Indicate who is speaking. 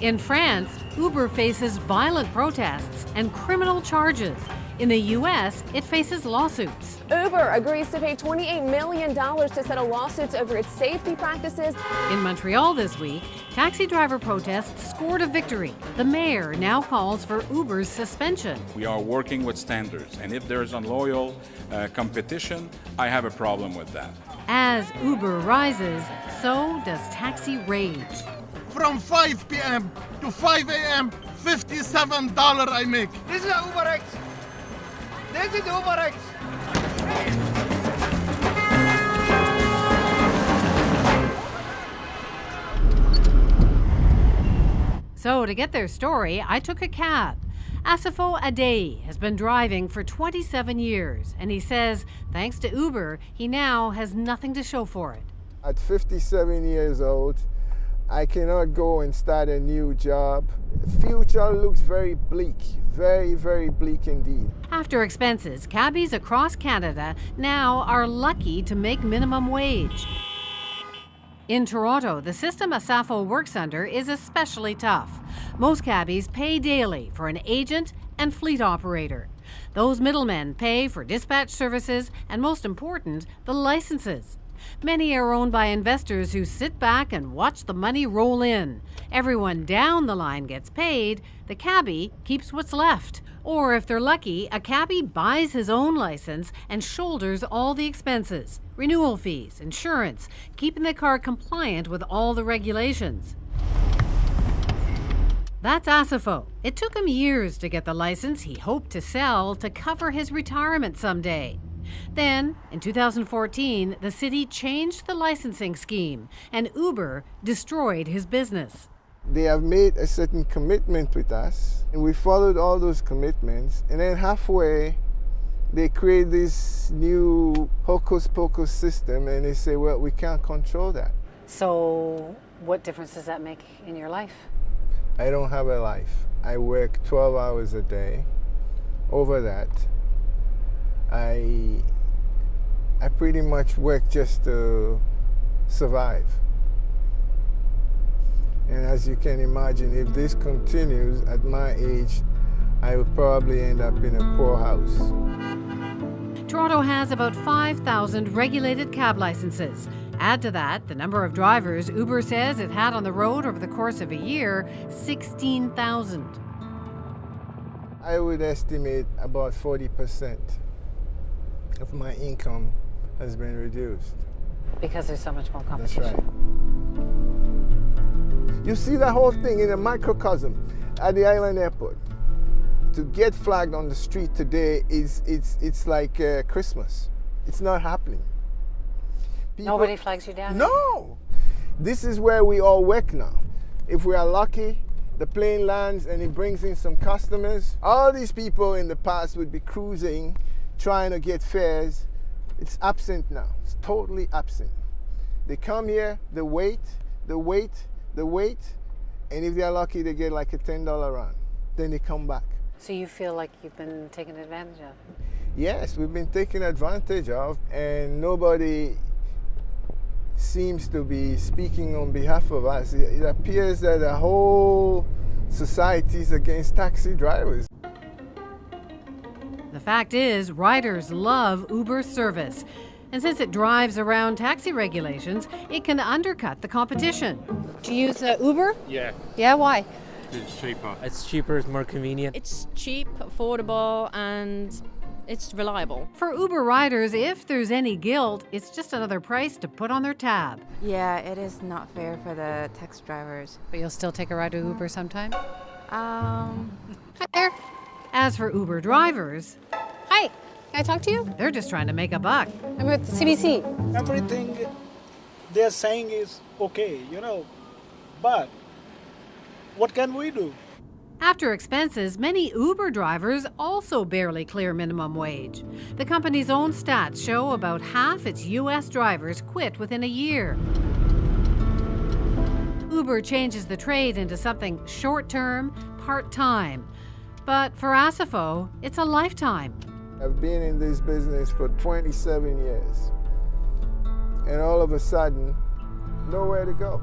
Speaker 1: In France, Uber faces violent protests and criminal charges. In the U.S., it faces lawsuits.
Speaker 2: Uber agrees to pay $28 million to settle lawsuits over its safety practices.
Speaker 1: In Montreal this week, taxi driver protests scored a victory. The mayor now calls for Uber's suspension.
Speaker 3: We are working with standards, and if there's unloyal competition, I have a problem with that.
Speaker 1: As Uber rises, so does taxi rage.
Speaker 4: From 5 p.m. to 5 a.m., $57 I make.
Speaker 5: This is UberX. This is UberX.
Speaker 1: So to get their story, I took a cab. Asifo Adei has been driving for 27 years, and he says, thanks to Uber, he now has nothing to show for it.
Speaker 6: At 57 years old, I cannot go and start a new job. Future looks very bleak, very, very bleak indeed.
Speaker 1: After expenses, cabbies across Canada now are lucky to make minimum wage. In Toronto, the system Asafo works under is especially tough. Most cabbies pay daily for an agent and fleet operator. Those middlemen pay for dispatch services and, most important, the licenses. Many are owned by investors who sit back and watch the money roll in. Everyone down the line gets paid, the cabbie keeps what's left. Or if they're lucky, a cabbie buys his own license and shoulders all the expenses. Renewal fees, insurance, keeping the car compliant with all the regulations. That's Asifo. It took him years to get the license he hoped to sell to cover his retirement someday. Then, in 2014, the city changed the licensing scheme, and Uber destroyed his business.
Speaker 6: They have made a certain commitment with us, and we followed all those commitments, and then halfway, they create this new hocus pocus system, and they say, well, we can't control that.
Speaker 1: So, what difference does that make in your life?
Speaker 6: I don't have a life. I work 12 hours a day. Over that, I pretty much work just to survive. And as you can imagine, if this continues at my age, I will probably end up in a poor house.
Speaker 1: Toronto has about 5,000 regulated cab licenses. Add to that the number of drivers Uber says it had on the road over the course of a year, 16,000.
Speaker 6: I would estimate about 40% of my income has been reduced.
Speaker 1: Because there's so much more competition.
Speaker 6: That's right. You see that whole thing in a microcosm at the Island Airport. To get flagged on the street today it's like Christmas. It's not happening.
Speaker 1: Nobody flags you down?
Speaker 6: No! This is where we all work now. If we are lucky, the plane lands and it brings in some customers. All these people in the past would be cruising, trying to get fares. It's absent now. It's totally absent. They come here, they wait, and if they're lucky, they get like a $10 run. Then they come back.
Speaker 1: So you feel like you've been taken advantage of?
Speaker 6: Yes, we've been taken advantage of, and nobody seems to be speaking on behalf of us. It appears that the whole society is against taxi drivers.
Speaker 1: The fact is, riders love Uber's service. And since it drives around taxi regulations, it can undercut the competition. Do you use Uber?
Speaker 7: Yeah.
Speaker 1: Yeah, why?
Speaker 7: It's cheaper.
Speaker 8: It's cheaper, it's more convenient.
Speaker 9: It's cheap, affordable, and it's reliable.
Speaker 1: For Uber riders, if there's any guilt, it's just another price to put on their tab.
Speaker 10: Yeah, it is not fair for the taxi drivers.
Speaker 1: But you'll still take a ride to Uber sometime?
Speaker 10: Hi
Speaker 1: there. As for Uber drivers...
Speaker 11: Hi, can I talk to you?
Speaker 1: They're just trying to make a buck.
Speaker 11: I'm with CBC.
Speaker 12: Everything they're saying is okay, but what can we do?
Speaker 1: After expenses, many Uber drivers also barely clear minimum wage. The company's own stats show about half its U.S. drivers quit within a year. Uber changes the trade into something short-term, part-time. But for Asifo, it's a lifetime.
Speaker 6: I've been in this business for 27 years. And all of a sudden, nowhere to go.